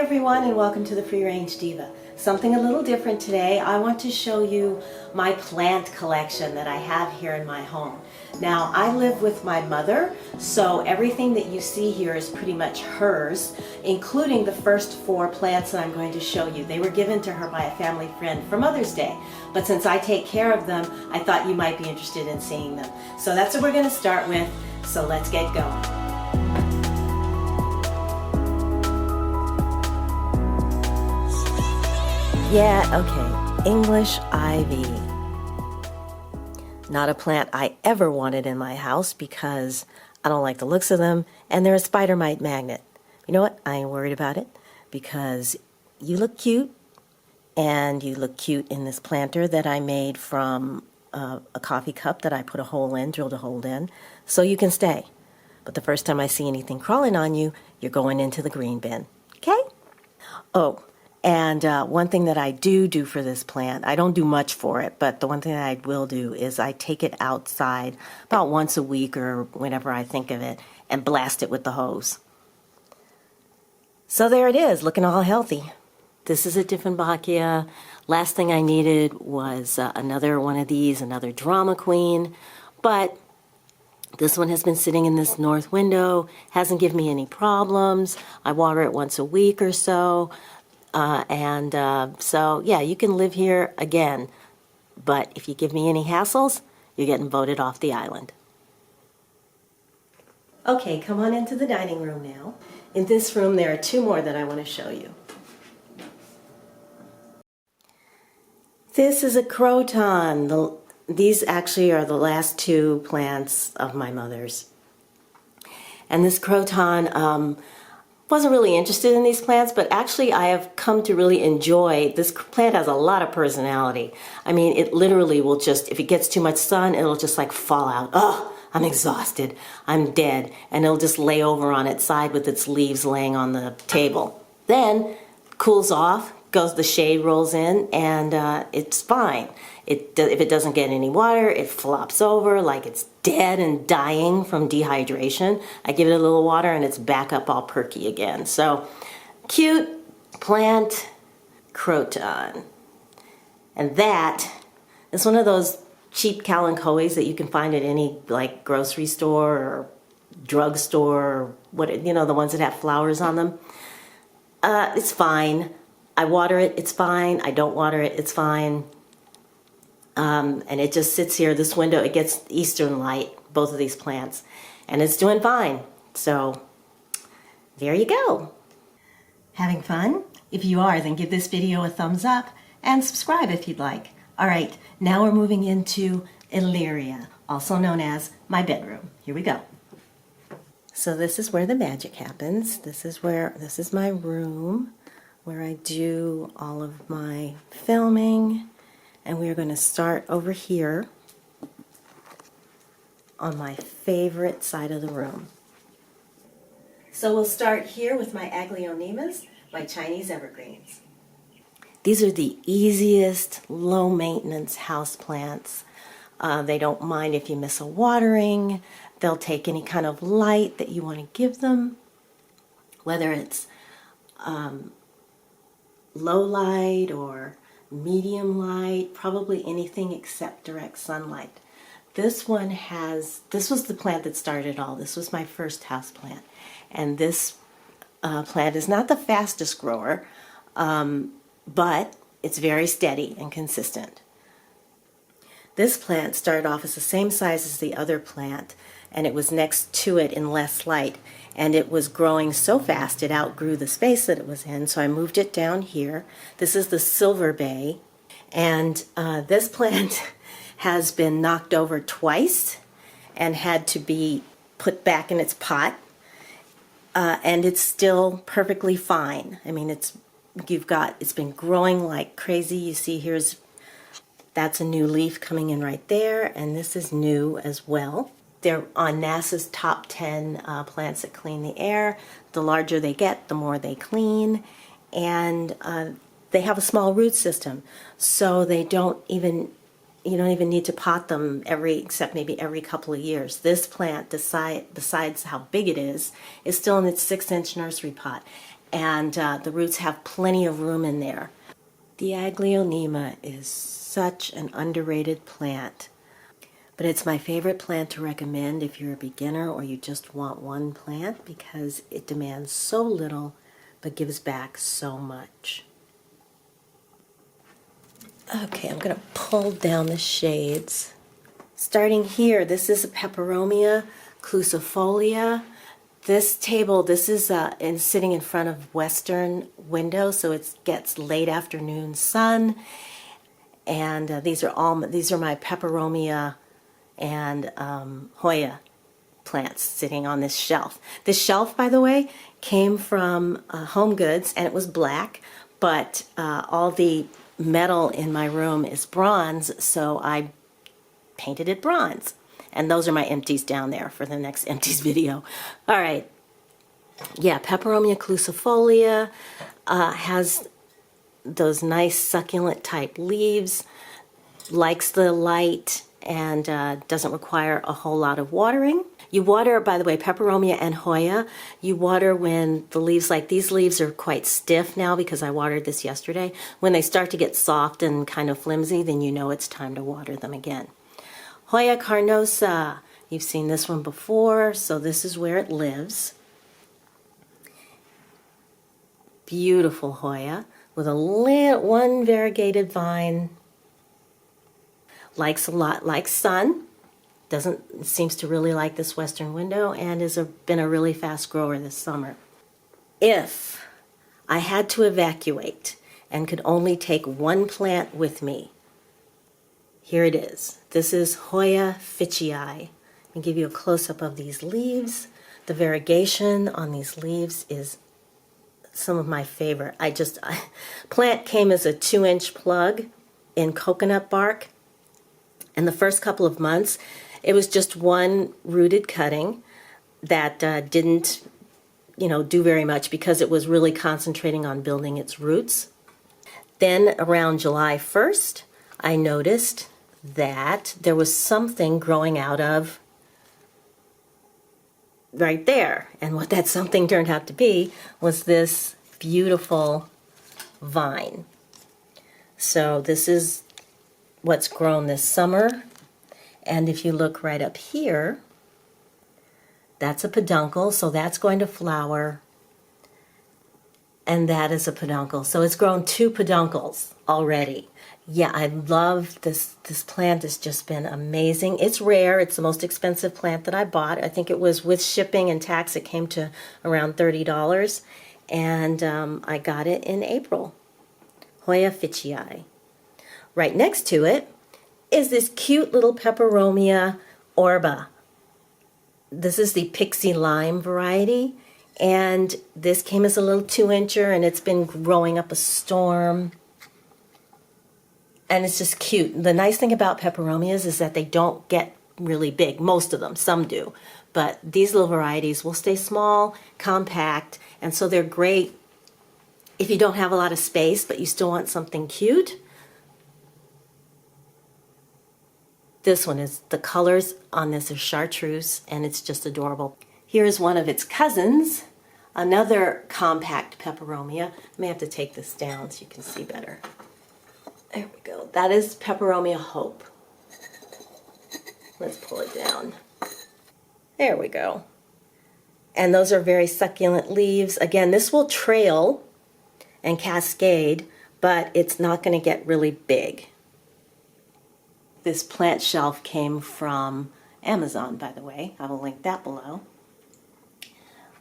everyone, and welcome to the Free Range Diva. Something a little different today. I want to show you my plant collection that I have here in my home. Now, I live with my mother, so everything that you see here is pretty much hers, including the first 4 plants that I'm going to show you. They were given to her by a family friend for Mother's Day, but since I take care of them, I thought you might be interested in seeing them. So that's what we're going to start with, so let's get going. Yeah, okay, English ivy. Not a plant I ever wanted in my house because I don't like the looks of them, and they're a spider mite magnet. You know what? I ain't worried about it because you look cute, and you look cute in this planter that I made from a coffee cup that I put a hole in, drilled a hole in, so you can stay. But the first time I see anything crawling on you, you're going into the green bin, okay? Oh. And one thing that I do for this plant, I don't do much for it, but the one thing that I will do is I take it outside about once a week or whenever I think of it and blast it with the hose. So there it is, looking all healthy. This is a Dieffenbachia. Last thing I needed was another one of these, another drama queen, but this one has been sitting in this north window, hasn't given me any problems. I water it once a week or so. So, yeah, you can live here again, but if you give me any hassles, you're getting voted off the island. Okay, come on into the dining room now. In this room, there are 2 more that I want to show you. This is a Croton. These actually are the last 2 plants of my mother's. And this Croton, wasn't really interested in these plants, but actually I have come to really enjoy. This plant has a lot of personality. I mean, it literally will just, if it gets too much sun, it'll just like fall out. Oh, I'm exhausted, I'm dead. And it'll just lay over on its side with its leaves laying on the table. Then cools off, the shade rolls in, and it's fine. If it doesn't get any water, it flops over like it's dead and dying from dehydration. I give it a little water and it's back up all perky again. So, cute plant, Croton. And that is one of those cheap kalanchoes that you can find at any like grocery store or drugstore or what, you know, the ones that have flowers on them. It's fine. I water it, it's fine. I don't water it, it's fine. And it just sits here, this window, it gets eastern light, both of these plants, and it's doing fine. So, there you go. Having fun? If you are, then give this video a thumbs up and subscribe if you'd like. All right, now we're moving into Illyria, also known as my bedroom. Here we go. So this is where the magic happens. This is my room, where I do all of my filming, and we're going to start over here on my favorite side of the room. So we'll start here with my Aglio Nemeth, my Chinese evergreens. These are the easiest, low maintenance houseplants. They don't mind if you miss a watering. They'll take any kind of light that you want to give them, whether it's low light or medium light, probably anything except direct sunlight. This was the plant that started it all. This was my first house plant. And this plant is not the fastest grower, but it's very steady and consistent. This plant started off as the same size as the other plant, and it was next to it in less light. And it was growing so fast it outgrew the space that it was in, so I moved it down here. This is the Silver Bay, and this plant has been knocked over twice and had to be put back in its pot, and it's still perfectly fine. I mean, it's been growing like crazy. You see that's a new leaf coming in right there, and this is new as well. They're on NASA's top 10 plants that clean the air. The larger they get, the more they clean. And they have a small root system, so you don't even need to pot them except maybe every couple of years. This plant, besides how big it is still in its 6-inch nursery pot. and the roots have plenty of room in there. The Aglio Nemeth is such an underrated plant, but it's my favorite plant to recommend if you're a beginner or you just want one plant because it demands so little but gives back so much. Okay, I'm going to pull down the shades. Starting here, this is a Peperomia clusifolia. This table, this is sitting in front of western window, so it gets late afternoon sun. And these are my Peperomia and Hoya plants sitting on this shelf. This shelf, by the way, came from Home Goods, and it was black, but all the metal in my room is bronze, so I painted it bronze. And those are my empties down there for the next empties video. All right. Yeah, Peperomia clusifolia has those nice succulent type leaves, likes the light, and doesn't require a whole lot of watering. You water, by the way, Peperomia and Hoya, you water when the leaves, like these leaves are quite stiff now because I watered this yesterday. When they start to get soft and kind of flimsy, then you know it's time to water them again. Hoya carnosa, you've seen this one before, so this is where it lives. Beautiful Hoya with one variegated vine. Likes a lot, likes sun. Seems to really like this western window, and has been a really fast grower this summer. If I had to evacuate and could only take one plant with me, here it is. This is Hoya Ficii. I'll give you a close-up of these leaves. The variegation on these leaves is some of my favorite. Plant came as a 2-inch plug in coconut bark. And the first couple of months, it was just one rooted cutting that didn't, do very much because it was really concentrating on building its roots. Then around July 1st, I noticed that there was something growing out of right there. And what that something turned out to be was this beautiful vine. So this is what's grown this summer. And if you look right up here, that's a peduncle, so that's going to flower. And that is a peduncle. So it's grown 2 peduncles already. Yeah, I love this. This plant has just been amazing. It's rare. It's the most expensive plant that I bought. I think it was with shipping and tax, it came to around $30. And I got it in April. Hoya Ficii. Right next to it is this cute little Peperomia orba. This is the Pixie Lime variety. And this came as a little 2-incher, and it's been growing up a storm. And it's just cute. The nice thing about Peperomias is that they don't get really big. Most of them, some do. But these little varieties will stay small, compact, and so they're great if you don't have a lot of space, but you still want something cute. This one is, the colors on this are chartreuse, and it's just adorable. Here's one of its cousins, another compact Peperomia. I may have to take this down so you can see better. There we go. That is Peperomia Hope. Let's pull it down. There we go. And those are very succulent leaves. Again, this will trail and cascade, but it's not going to get really big. This plant shelf came from Amazon, by the way. I will link that below.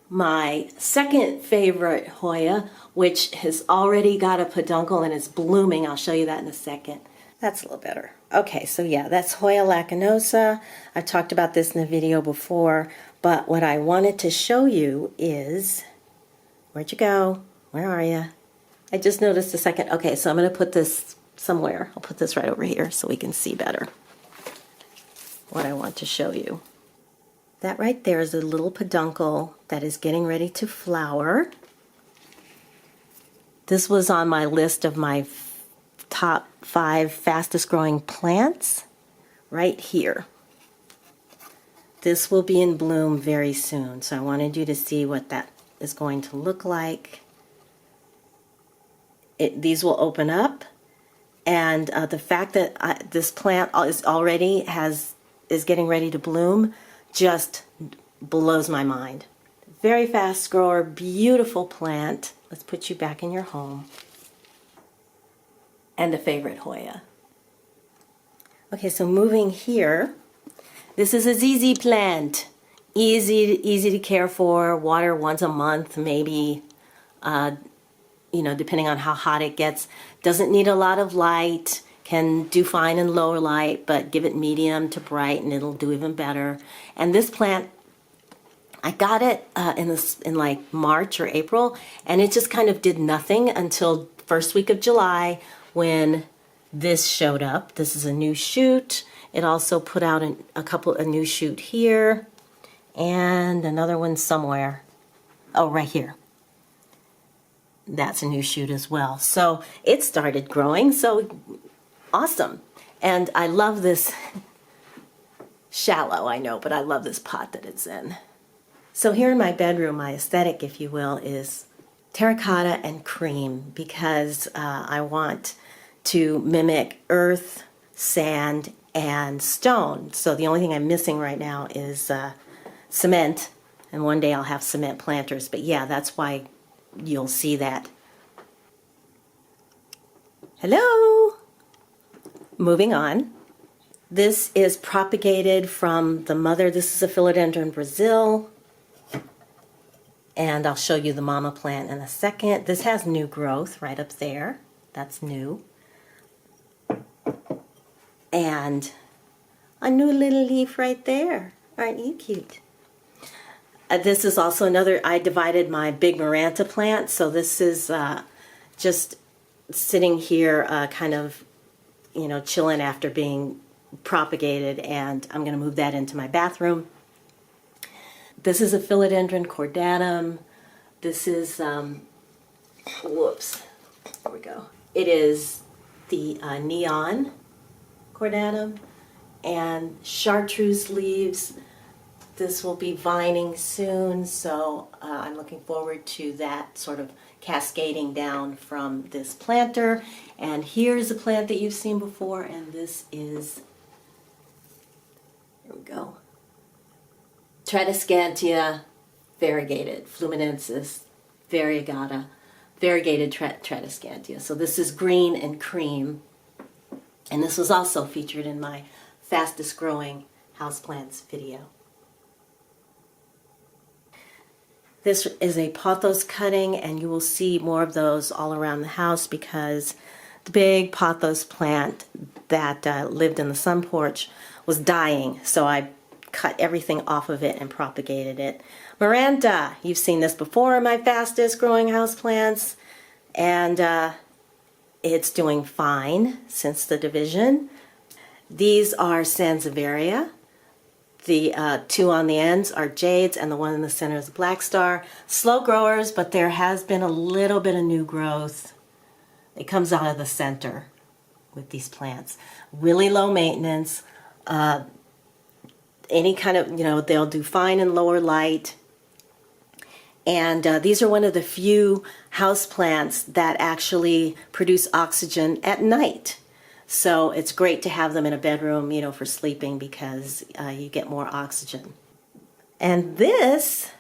My second favorite Hoya, which has already got a peduncle and is blooming, I'll show you that in a second. That's a little better. Okay, so yeah, that's Hoya lacanosa. I've talked about this in the video before, but what I wanted to show you is, where'd you go? Where are you? I just noticed a second. Okay, so I'm going to put this somewhere. I'll put this right over here so we can see better what I want to show you. That right there is a little peduncle that is getting ready to flower. This was on my list of my top 5 fastest growing plants right here. This will be in bloom very soon, so I wanted you to see what that is going to look like. these will open up, and the fact that this plant is getting ready to bloom just blows my mind. Very fast grower, beautiful plant. Let's put you back in your home. And a favorite Hoya. Okay, so moving here, this is a ZZ plant. Easy to care for, water once a month, maybe, depending on how hot it gets. Doesn't need a lot of light, can do fine in lower light, but give it medium to bright and it'll do even better. And this plant, I got it in like March or April, and it just kind of did nothing until first week of July when this showed up. This is a new shoot. It also put out a new shoot here and another one somewhere. Oh, right here. That's a new shoot as well. So it started growing, so awesome. And I love this, shallow I know, but I love this pot that it's in. So here in my bedroom, my aesthetic, if you will, is terracotta and cream because I want to mimic earth, sand, and stone. So the only thing I'm missing right now is cement, and one day I'll have cement planters. But yeah, that's why you'll see that. Hello! Moving on. This is propagated from the mother. This is a Philodendron Brazil. And I'll show you the mama plant in a second. This has new growth right up there. That's new. And a new little leaf right there. Aren't you cute? This is also another, I divided my big Maranta plant. So this is just sitting here kind of, chilling after being propagated. And I'm going to move that into my bathroom. This is a Philodendron cordatum. This is, whoops, there we go. It is the neon cordatum and chartreuse leaves. This will be vining soon, so I'm looking forward to that sort of cascading down from this planter. And here's a plant that you've seen before, and this is, here we go, Tradescantia variegated, Fluminensis variegata, variegated Tradescantia. So this is green and cream, and this was also featured in my fastest growing houseplants video. This is a pothos cutting, and you will see more of those all around the house because the big pothos plant that lived in the sun porch was dying, so I cut everything off of it and propagated it. Maranta, you've seen this before in my fastest growing houseplants, and it's doing fine since the division. These are Sansevieria. The two on the ends are jades, and the one in the center is black star. Slow growers, but there has been a little bit of new growth. It comes out of the center with these plants. Really low maintenance. Any kind of, they'll do fine in lower light. And these are one of the few houseplants that actually produce oxygen at night. So it's great to have them in a bedroom, for sleeping because you get more oxygen. And this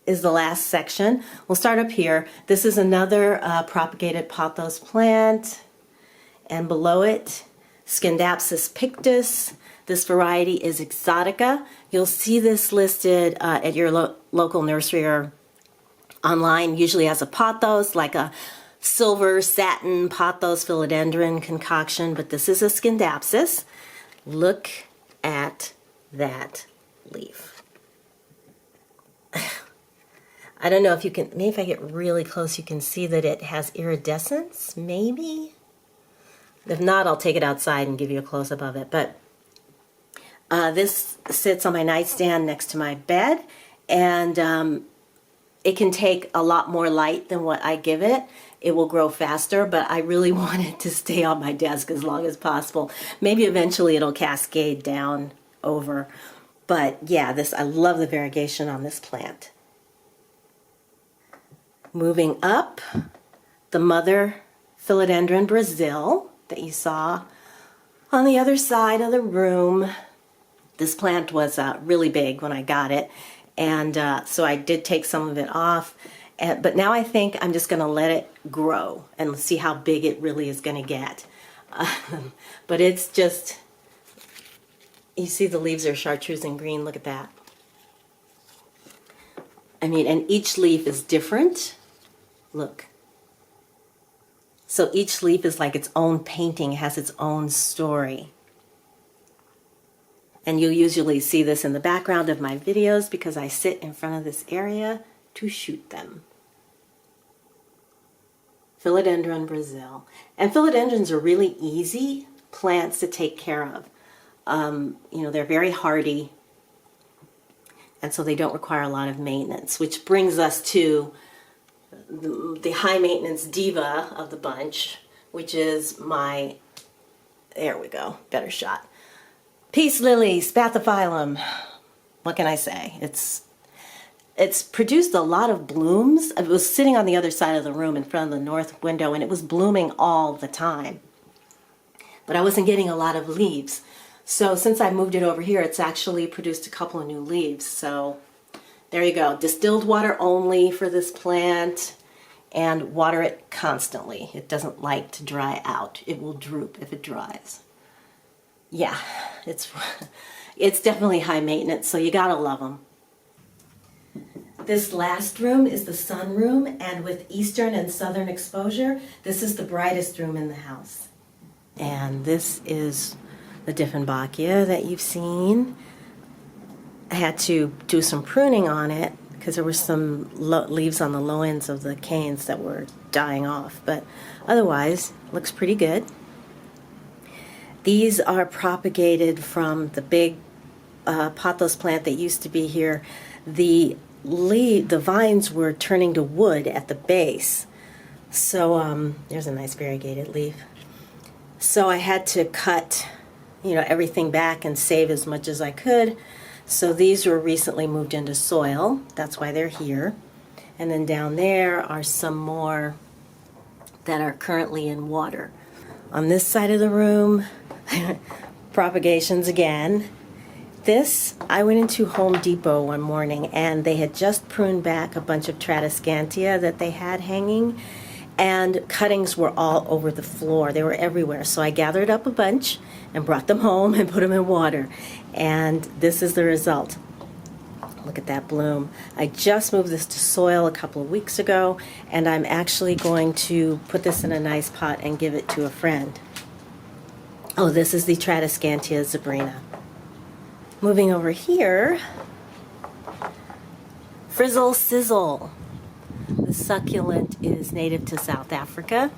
is the last section. We'll start up here. This is another propagated pothos plant. And below it, Scindapsus pictus. This variety is exotica. You'll see this listed at your local nursery or online, usually as a pothos, like a silver satin pothos philodendron concoction, but this is a Scindapsus. Look at that leaf. I don't know if you can, maybe if I get really close you can see that it has iridescence, maybe? If not, I'll take it outside and give you a close-up of it. But this sits on my nightstand next to my bed, and it can take a lot more light than what I give it. It will grow faster, but I really want it to stay on my desk as long as possible. Maybe eventually it'll cascade down over. But yeah, I love the variegation on this plant. Moving up, the mother Philodendron Brazil that you saw on the other side of the room. This plant was really big when I got it, and so I did take some of it off. But now I think I'm just going to let it grow and see how big it really is going to get. But it's just, you see the leaves are chartreuse and green. Look at that. I mean, and each leaf is different. Look. So each leaf is like its own painting, has its own story. And you'll usually see this in the background of my videos because I sit in front of this area to shoot them. Philodendron Brazil. And philodendrons are really easy plants to take care of. You know, they're very hardy, and so they don't require a lot of maintenance, which brings us to the high maintenance diva of the bunch, which is my, there we go, better shot. Peace lily, spathiphyllum. What can I say? It's produced a lot of blooms. It was sitting on the other side of the room in front of the north window, and it was blooming all the time. But I wasn't getting a lot of leaves. So since I moved it over here, it's actually produced a couple of new leaves. So there you go. Distilled water only for this plant, and water it constantly. It doesn't like to dry out. It will droop if it dries. Yeah, it's definitely high maintenance, so you gotta love them. This last room is the sunroom, and with eastern and southern exposure, this is the brightest room in the house. And this is the Dieffenbachia that you've seen. I had to do some pruning on it because there were some leaves on the low ends of the canes that were dying off, but otherwise looks pretty good. These are propagated from the big pothos plant that used to be here. The vines were turning to wood at the base, so there's a nice variegated leaf. So I had to cut, you know, everything back and save as much as I could. So these were recently moved into soil. That's why they're here. And then down there are some more that are currently in water. On this side of the room, propagations again. This, I went into Home Depot one morning and they had just pruned back a bunch of Tradescantia that they had hanging, and cuttings were all over the floor. They were everywhere. So I gathered up a bunch and brought them home and put them in water. And this is the result. Look at that bloom. I just moved this to soil a couple of weeks ago, and I'm actually going to put this in a nice pot and give it to a friend. Oh, this is the Tradescantia zebrina. Moving over here, Frizzle Sizzle. The succulent is native to South Africa.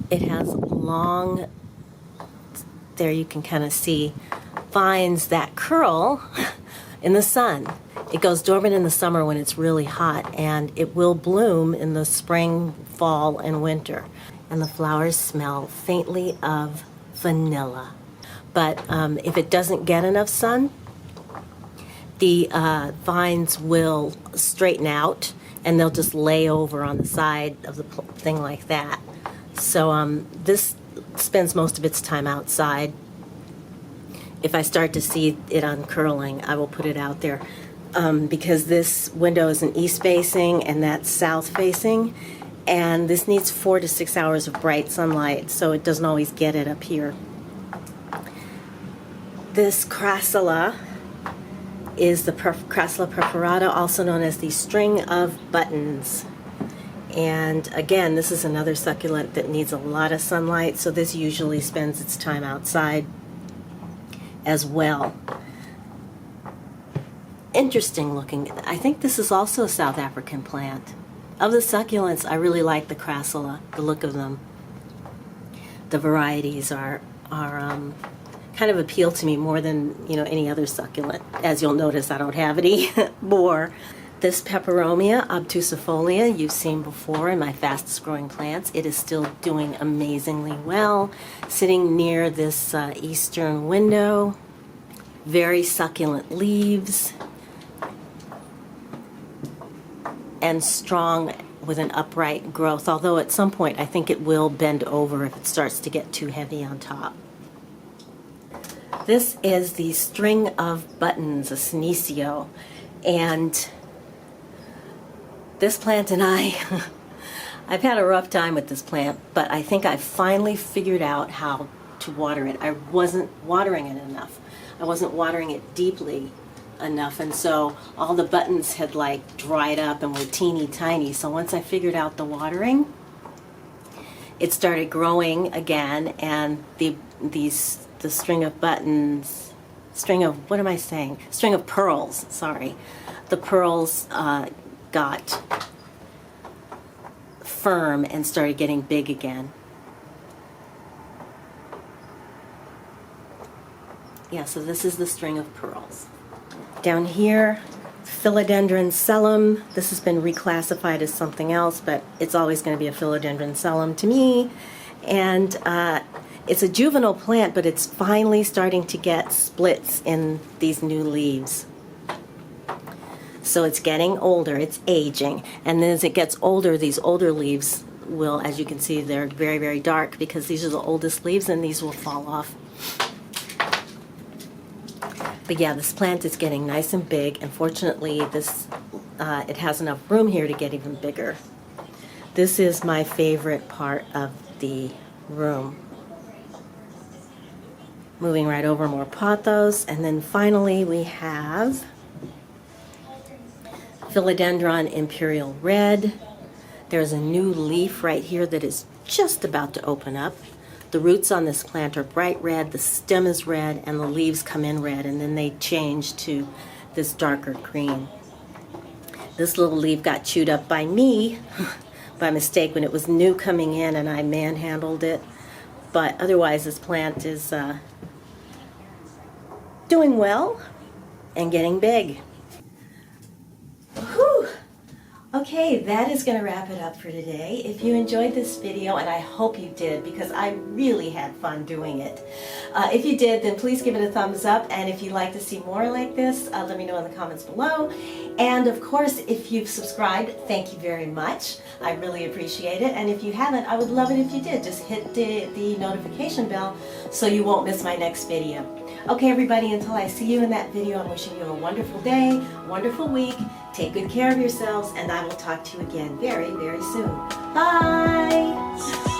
It has long, there you can kind of see, vines that curl in the sun. It goes dormant in the summer when it's really hot, and it will bloom in the spring, fall, and winter. And the flowers smell faintly of vanilla. But if it doesn't get enough sun, the vines will straighten out and they'll just lay over on the side of the thing like that. So this spends most of its time outside. If I start to see it uncurling, I will put it out there because this window is an east facing and that's south facing, and this needs 4 to 6 hours of bright sunlight, so it doesn't always get it up here. This crassula is the Crassula perforata, also known as the string of buttons. And again, this is another succulent that needs a lot of sunlight, so this usually spends its time outside as well. Interesting looking. I think this is also a South African plant. Of the succulents, I really like the crassula, the look of them. The varieties are kind of appeal to me more than, you know, any other succulent. As you'll notice, I don't have any more. This Peperomia obtusifolia you've seen before in my fastest growing plants. It is still doing amazingly well, sitting near this eastern window. Very succulent leaves and strong with an upright growth, although at some point I think it will bend over if it starts to get too heavy on top. This is the string of buttons, a senecio, and this plant and I've had a rough time with this plant, but I think I finally figured out how to water it. I wasn't watering it enough. I wasn't watering it deeply enough, and so all the buttons had like dried up and were teeny tiny. So once I figured out the watering, it started growing again, and the string of buttons, string of pearls, sorry. The pearls got firm and started getting big again. Yeah, so this is the string of pearls. Down here, Philodendron sellum. This has been reclassified as something else, but it's always going to be a Philodendron sellum to me. And it's a juvenile plant, but it's finally starting to get splits in these new leaves. So it's getting older, it's aging, and then as it gets older, these older leaves will, as you can see, they're very, very dark because these are the oldest leaves and these will fall off. But yeah, this plant is getting nice and big, and fortunately it has enough room here to get even bigger. This is my favorite part of the room. Moving right over, more pothos, and then finally we have Philodendron Imperial Red. There's a new leaf right here that is just about to open up. The roots on this plant are bright red, the stem is red, and the leaves come in red, and then they change to this darker green. This little leaf got chewed up by me by mistake when it was new coming in, and I manhandled it. But otherwise, this plant is doing well and getting big. Whew. Okay, that is going to wrap it up for today. If you enjoyed this video, and I hope you did because I really had fun doing it. If you did, then please give it a thumbs up, and if you'd like to see more like this, let me know in the comments below. And of course, if you've subscribed, thank you very much. I really appreciate it, and if you haven't, I would love it if you did. Just hit the notification bell so you won't miss my next video. Okay, everybody, until I see you in that video, I'm wishing you a wonderful day, wonderful week. Take good care of yourselves, and I will talk to you again very, very soon. Bye!